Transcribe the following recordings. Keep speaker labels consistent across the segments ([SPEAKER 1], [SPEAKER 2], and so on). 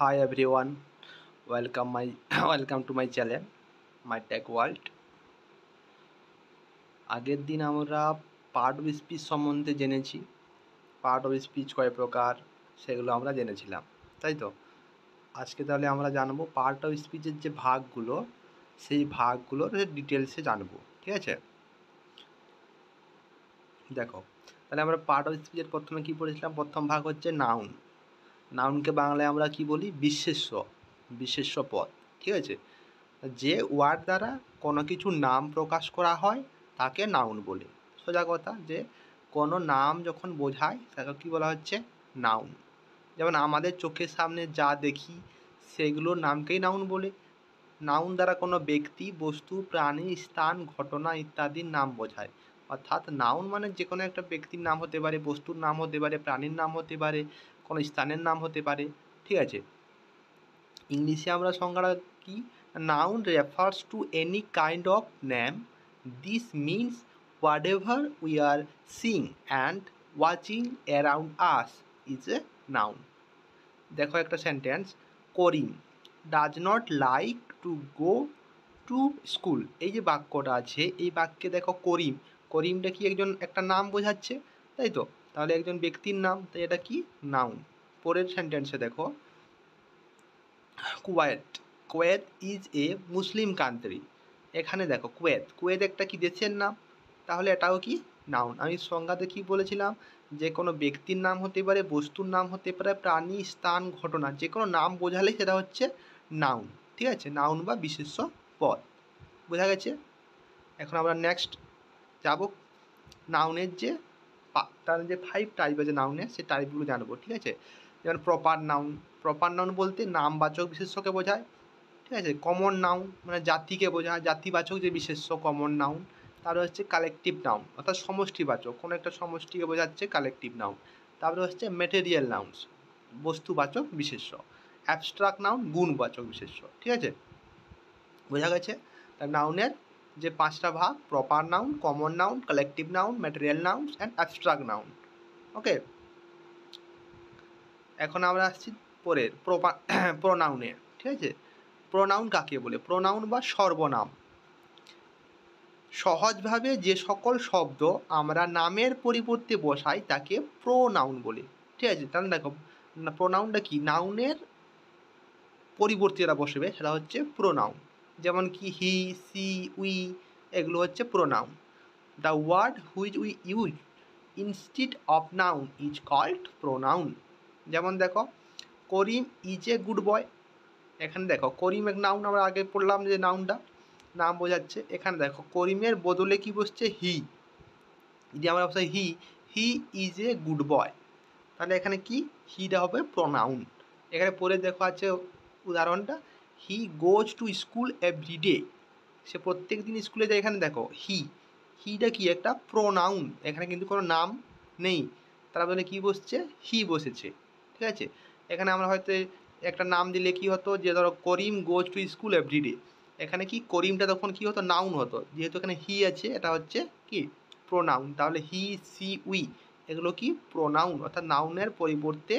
[SPEAKER 1] Hi everyone, welcome my welcome to my channel, my tech world. আগের দিন আমরা part of speech সম্বন্ধে জেনেছি। পার্ট অফ স্পিচ কয় প্রকার সেগুলো আমরা জেনেছিলাম, তাই তো? আজকে তাহলে আমরা জানবো পার্ট অফ স্পিচের যে ভাগগুলো, সেই ভাগগুলোর ডিটেলসে জানবো, ঠিক আছে? দেখো, তাহলে আমরা পার্ট অফ স্পিচের প্রথমে কী পড়েছিলাম? প্রথম ভাগ হচ্ছে নাউন। নাউনকে বাংলায় আমরা কি বলি? বিশেষ্য পদ, ঠিক আছে? যে ওয়ার্ড দ্বারা কোনো কিছুর নাম প্রকাশ করা হয় তাকে নাউন বলে। সোজা কথা, যে কোনো নাম যখন বোঝায় তাকে কী বলা হচ্ছে? নাউন। যেমন আমাদের চোখের সামনে যা দেখি সেগুলোর নামকেই নাউন বলে। নাউন দ্বারা কোনো ব্যক্তি, বস্তু, প্রাণী, স্থান, ঘটনা ইত্যাদির নাম বোঝায়। অর্থাৎ নাউন মানে যে কোনো একটা ব্যক্তির নাম হতে পারে, বস্তুর নাম হতে পারে, প্রাণীর নাম হতে পারে, কোনো স্থানের নাম হতে পারে, ঠিক আছে? ইংলিশে আমরা সংজ্ঞাটা কি? Noun refers to any kind of name. This means whatever we are seeing and watching around us is a noun. দেখো একটা sentence, Karim does not like to go to school. এই যে বাক্যটা আছে, এই বাক্যে দেখো করিম, করিমটা কি একটা নাম বোঝাচ্ছে, তাই তো? তাহলে একজন ব্যক্তির নাম, তাই এটা কি? নাউন। পরের সেন্টেন্সে দেখো, Kuwait is a Muslim country. এখানে দেখো কুয়েত একটা কি দেশের নাম, তাহলে এটাও কি? নাউন। আমি সংজ্ঞাতে কি বলেছিলাম? যে কোনো ব্যক্তির নাম হতে পারে, বস্তুর নাম হতে পারে, প্রাণী, স্থান, ঘটনা, যে কোনো নাম বোঝালেই সেটা হচ্ছে নাউন, ঠিক আছে? নাউন বা বিশেষ্য পদ। বোঝা গেছে? এখন আমরা নেক্সট যাব, নাউনের যে তার যে 5 টাইপ আছে নাউনের, সেই টাইপগুলো জানবো, ঠিক আছে? যেমন প্রপার নাউন বলতে নামবাচক বিশেষ্যকে বোঝায়, ঠিক আছে? কমন নাউন মানে জাতিকে বোঝায়, জাতিবাচক যে বিশেষ্য কমন নাউন। তারপরে হচ্ছে কালেকটিভ নাউন, অর্থাৎ সমষ্টিবাচক, কোনো একটা সমষ্টিকে বোঝাচ্ছে কালেকটিভ নাউন। তারপরে হচ্ছে ম্যাটেরিয়াল নাউন্স, বস্তুবাচক বিশেষ্য। অ্যাবস্ট্রাক্ট নাউন, গুণবাচক বিশেষ্য, ঠিক আছে? বোঝা গেছে? তার নাউনের যে 5টা ভাগ: proper noun, common noun, collective noun, material nouns and abstract noun. Okay, এখন আমরা আসছি পরের প্রোনাউনে, ঠিক আছে? প্রোনাউন কাকে বলে? প্রোনাউন বা সর্বনাম সহজভাবে যে সকল শব্দ আমরা নামের পরিবর্তে বসাই তাকে প্রোনাউন বলে, ঠিক আছে? তাহলে দেখো, প্রোনাউনটা কি? নাউনের পরিবর্তে যেটা বসবে সেটা হচ্ছে প্রোনাউন। যেমন কি হি, সি, উই, এগুলো হচ্ছে pronoun. The word which we use instead of noun is called pronoun. যেমন দেখো, করিম ইজ এ গুড বয়। এখানে দেখো করিম এক নাউন, আমরা আগে পড়লাম যে নাউনটা নাম বোঝাচ্ছে। এখানে দেখো করিমের বদলে কি বসছে? হি। যদি আমরা বসাই he is a good boy, তাহলে এখানে কি? হিটা হবে প্রোনাউন। এখানে পরে দেখো আছে উদাহরণটা, হি গোজ টু স্কুল এভরিডে। সে প্রত্যেক দিন স্কুলে যায়। এখানে দেখো হিটা কি? একটা প্রোনাউন, এখানে কিন্তু কোনো নাম নেই, তার বলে কি বসছে? হি বসেছে, ঠিক আছে? এখানে আমরা হয়তো একটা নাম দিলে কি হতো, যে ধরো করিম গোজ টু স্কুল এভরিডে, এখানে কি করিমটা তখন কি হতো? নাউন হতো। যেহেতু এখানে হি আছে, এটা হচ্ছে কি? প্রোনাউন। তাহলে হি, সি, উই এগুলো কি? প্রোনাউন, অর্থাৎ নাউনের পরিবর্তে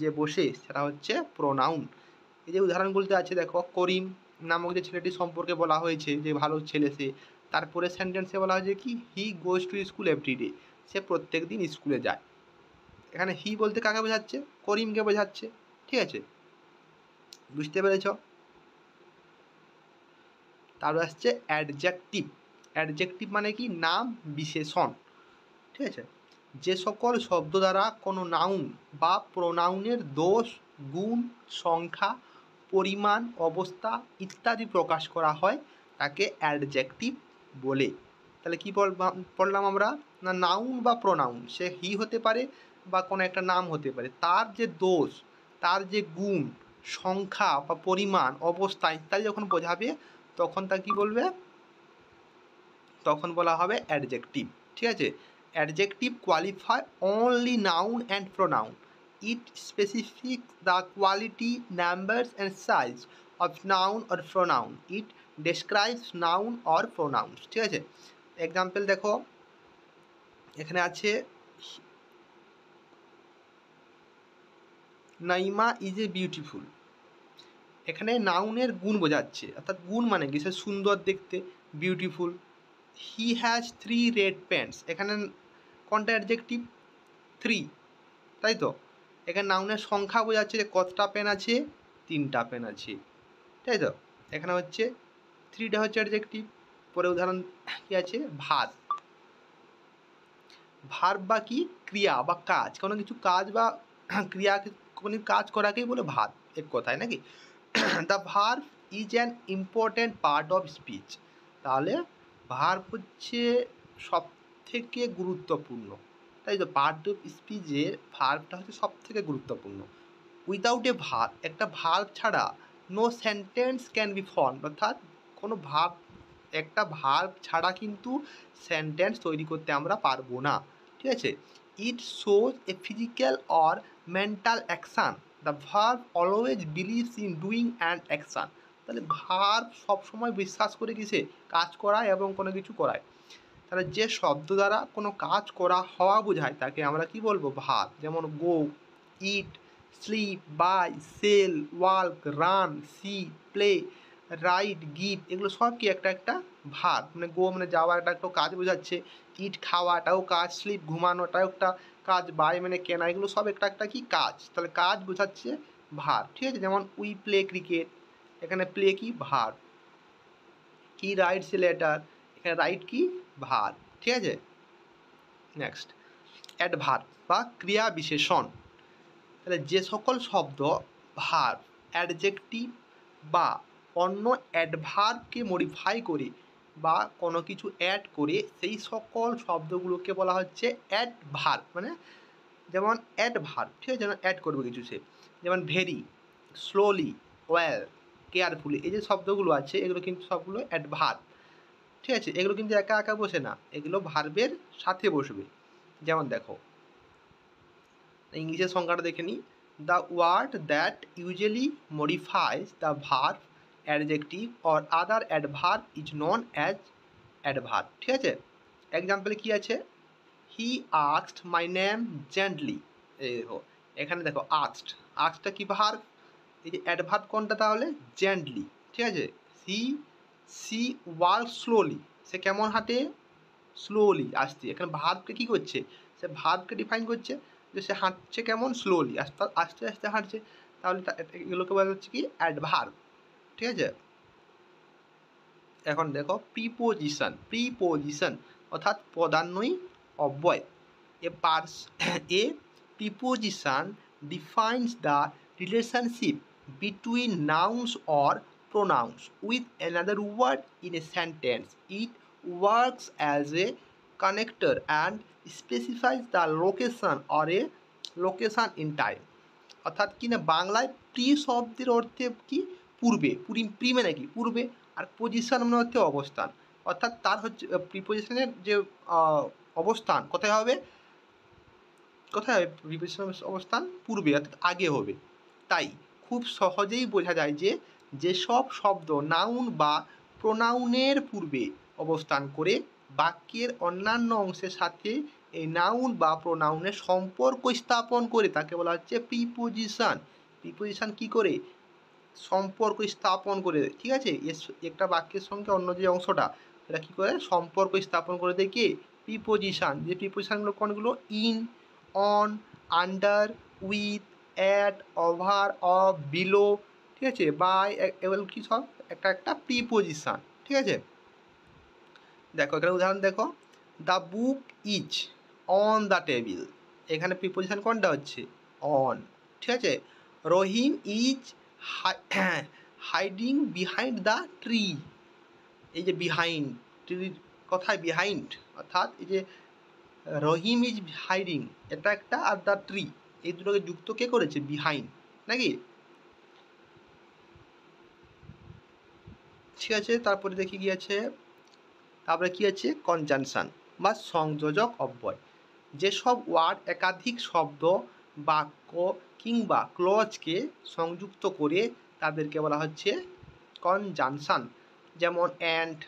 [SPEAKER 1] যে বসে সেটা হচ্ছে প্রোনাউন। এই যে উদাহরণগুলোতে আছে দেখো, করিম নামক যে ছেলেটি সম্পর্কে বলা হয়েছে যে ভালো ছেলে সে, তারপরে সেন্টেন্সে বলা হয়েছে কি? হি গোজ টু স্কুল এভরিডে, সে প্রত্যেক দিন স্কুলে যায়। এখানে হি বলতে কাকে বোঝাচ্ছে? করিমকে বোঝাচ্ছে, ঠিক আছে? বুঝতে পেরেছ? তারপর আসছে অ্যাডজেক্টিভ। অ্যাডজেক্টিভ মানে কি? নাম বিশেষণ, ঠিক আছে? যে সকল শব্দ দ্বারা কোনো নাউন বা প্রোনাউনের দোষ, গুণ, সংখ্যা, পরিমাণ, অবস্থা ইত্যাদি প্রকাশ করা হয় তাকে অ্যাডজেক্টিভ বলে। তাহলে কী পড়লাম আমরা? না, নাউন বা প্রোনাউন সে হি হতে পারে বা কোনো একটা নাম হতে পারে, তার যে দোষ, তার যে গুণ, সংখ্যা বা পরিমাণ, অবস্থা ইত্যাদি যখন বোঝাবে তখন তা কী বলবে? তখন বলা হবে অ্যাডজেক্টিভ, ঠিক আছে? Adjective qualify only noun and pronoun. It specific the quality, numbers and size of noun or pronoun. It describes noun or pronouns, ঠিক আছে? এক্সাম্পল দেখো, এখানে আছে নাইমা ইজ এ বিউটিফুল। এখানে নাউনের গুণ বোঝাচ্ছে, অর্থাৎ গুণ মানে কি, সে সুন্দর দেখতে, beautiful. He has 3 red pants, এখানে কোনটা অ্যাডজেক্টিভ? 3, তাই তো। এখানে নাউনের সংখ্যা বোঝাচ্ছে যে কতটা পেন আছে, 3টা পেন আছে, তাই তো। এখানে হচ্ছে 3টা হচ্ছে অ্যাডজেক্টিভ। পরে উদাহরণ কি আছে? ভার্ব। ভার্ব বা কি? ক্রিয়া বা কাজ, কোনো কিছু কাজ বা ক্রিয়া, কোনো কাজ করাকেই বলে ভার্ব, এক কথায় নাকি। The verb is an important part of speech, তাহলে ভার্ব হচ্ছে সব থেকে গুরুত্বপূর্ণ, তাই তো। পার্ট অফ স্পিচের ভার্বটা হচ্ছে সব থেকে গুরুত্বপূর্ণ। উইদাউট এ ভার্ব, একটা ভার্ব ছাড়া no sentence can be form, অর্থাৎ কোনো ভার্ব, একটা ভার্ব ছাড়া কিন্তু সেন্টেন্স তৈরি করতে আমরা পারবো না, ঠিক আছে। It shows a physical or mental action, the verb always believes in doing and action, তাহলে ভার্ব সবসময় বিশ্বাস করে কিসে? কাজ করায় এবং কোনো কিছু করায়। তাহলে যে শব্দ দ্বারা কোনো কাজ করা হওয়া বোঝায় তাকে আমরা কি বলবো? ভার্ব। যেমন go, eat, sleep, buy, sell, work, run, see, play, write, give, এগুলো সব কি একটা একটা ভার্ব। মানে গো মানে যাওয়া, একটা একটা কাজ বোঝাচ্ছে। ইট খাওয়াটাও কাজ, স্লিপ ঘুমানোটাও একটা কাজ, বাই মানে কেনা, এগুলো সব একটা একটা কি কাজ, তাহলে কাজ বোঝাচ্ছে ভার্ব, ঠিক আছে। যেমন উই প্লে ক্রিকেট, এখানে প্লে কি? ভার্ব। কি রাইটস এ লেটার, এখানে রাইট কি? ভার্ব, ঠিক আছে। নেক্সট, অ্যাডভার্ব বা ক্রিয়া বিশেষণ। তাহলে যে সকল শব্দ ভার্ব, অ্যাডজেক্টিভ বা অন্য অ্যাডভার্বকে মডিফাই করে বা কোনো কিছু অ্যাড করে, সেই সকল শব্দগুলোকে বলা হচ্ছে অ্যাডভার্ব। মানে যেমন অ্যাডভার্ব, ঠিক আছে, যেন অ্যাড করবে কিছু সে, যেমন ভেরি, স্লোলি, ওয়েল, কেয়ারফুলি, এই যে শব্দগুলো আছে এগুলো কিন্তু সবগুলো অ্যাডভার্ব, ঠিক আছে। এগুলো কিন্তু একা একা বসে না, এগুলো ভার্বের সাথে বসবে। যেমন দেখো, ইংলিশের সংজ্ঞাটা দেখে নিই। The word that usually modifies the verb, adjective or other adverb is known as adverb, ঠিক আছে। এক্সাম্পলে কী আছে? He asked my name gently, এই দেখো, এখানে দেখো আস্কড, আস্কডটা কি? ভার্ব। এই যে অ্যাডভার্ব কোনটা তাহলে? জেন্টলি, ঠিক আছে। সি সি ওয়ার্ক স্লোলি, সে কেমন হাঁটে? স্লোলি, আসছে। এখানে ভার্বকে কী করছে? সে ভার্বকে ডিফাইন করছে যে সে হাঁটছে কেমন? স্লোলি, আস্তে আস্তে আস্তে হাঁটছে, তাহলে এগুলোকে বলা হচ্ছে কি? অ্যাডভার্ব, ঠিক আছে। এখন দেখো প্রিপোজিশন, প্রিপোজিশন অর্থাৎ পদান্বয়ী অব্যয়। A preposition defines the relationship between nouns or pronouns with another word in a sentence. It works as a connector and specifies the location or a location in time. অর্থাৎ কি না, বাংলায় pre শব্দের অর্থে কি? পূর্বে। প্রি মানে কি? পূর্বে। আর পজিশন মানে হচ্ছে অবস্থান, অর্থাৎ তার হচ্ছে প্রিপোজিশনের যে অবস্থান কোথায় হবে? কোথায় হবে প্রিপোজিশনের অবস্থান? পূর্বে, অর্থাৎ আগে হবে। তাই খুব সহজেই বোঝা যায় যে যেসব শব্দ নাউন বা প্রোনাউনের পূর্বে অবস্থান করে বাক্যের অন্যান্য অংশের সাথে এই নাউন বা প্রোনাউনের সম্পর্ক স্থাপন করে তাকে বলা হচ্ছে প্রিপোজিশন। প্রিপোজিশন কী করে? সম্পর্ক স্থাপন করে, ঠিক আছে। একটা বাক্যের সঙ্গে অন্য যে অংশটা সেটা কী করে? সম্পর্ক স্থাপন করে দেয় কে? প্রিপোজিশন। যে প্রিপোজিশনগুলো কোনগুলো? In, on, under, with, at, over, of, below, ঠিক আছে, বাই, এগুলো কি সব একটা একটা প্রিপোজিশন, ঠিক আছে। দেখো এখানে উদাহরণ দেখো, the book is on the table, এখানে প্রিপোজিশন কোনটা হচ্ছে? অন, ঠিক আছে। Rahim is hiding behind the tree, এই যে বিহাইন্ড, ট্রির কথায় বিহাইন্ড, অর্থাৎ এই যে রহিম ইজ হাইডিং এটা একটা, আর দ্য ট্রি, এই দুটোকে যুক্ত কে করেছে? বিহাইন্ড, নাকি? ঠিক আছে, তারপরে দেখি কি আছে, তারপরে কি আছে? কনজাংশন বা সংযোজক অব্যয়। যেসব ওয়ার্ড একাধিক শব্দ, বাক্য কিংবা ক্লজকে সংযুক্ত করে তাদেরকে বলা হচ্ছে কনজাংশন। যেমন and,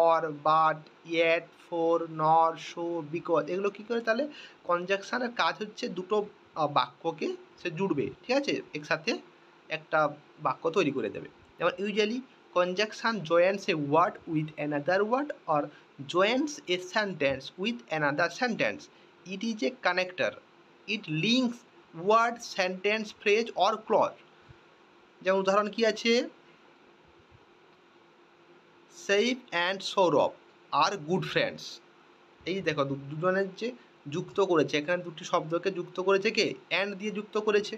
[SPEAKER 1] or, but, yet, for, নর, সো, বিকজ, এগুলো কী করে? তাহলে কনজাংশনের কাজ হচ্ছে দুটো বাক্যকে সে জুড়বে, ঠিক আছে, একসাথে একটা বাক্য তৈরি করে দেবে। যেমন usually conjunction joins a word with another word or joins a sentence with another sentence. It is a connector, it links word, sentence, phrase or clause. যেমন উদাহরণ কি আছে, Saif and Sourav are good friends. এই দেখো দুজনের যে যুক্ত করেছে, এখানে দুটি শব্দকে যুক্ত করেছে কে, অ্যান্ড দিয়ে যুক্ত করেছে।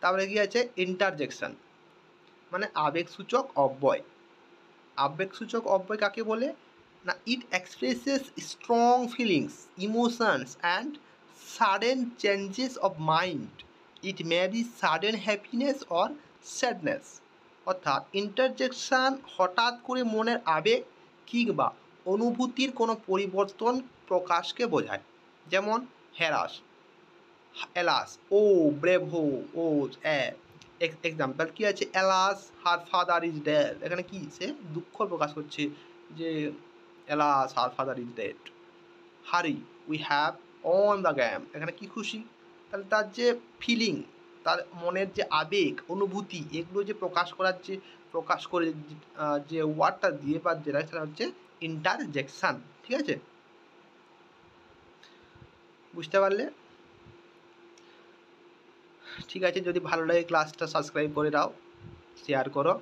[SPEAKER 1] তারপরে কি আছে, ইন্টারজেকশন মানে আবেগসূচক অব্যয়। আবেগসূচক অব্যয় কাকে বলে না, ইট expresses strong feelings, emotions and sudden changes of mind. It may be sudden happiness or sadness. অর্থাৎ ইন্টারজেকশন হঠাৎ করে মনের আবেগ কিংবা অনুভূতির কোনো পরিবর্তন প্রকাশকে বোঝায়। যেমন হ্যারাস, এলাস, ও ব্রেভো, ও এক্সাম্পল কি আছে, alas her father is dead. এখানে কি সে দুঃখ প্রকাশ করছে যে alas her father is dead. Hurray we have won the game, এখানে কি খুশি। তাহলে তার যে ফিলিং, তার মনের যে আবেগ অনুভূতি, এগুলো যে প্রকাশ করার যে প্রকাশ করে যে ওয়ার্ডটা দিয়ে বা যেটা, সেটা হচ্ছে ইন্টারজেকশন। ঠিক আছে, বুঝতে পারলে? ঠিক আছে, যদি ভালো লাগে ক্লাসটা সাবস্ক্রাইব করে দাও, শেয়ার করো।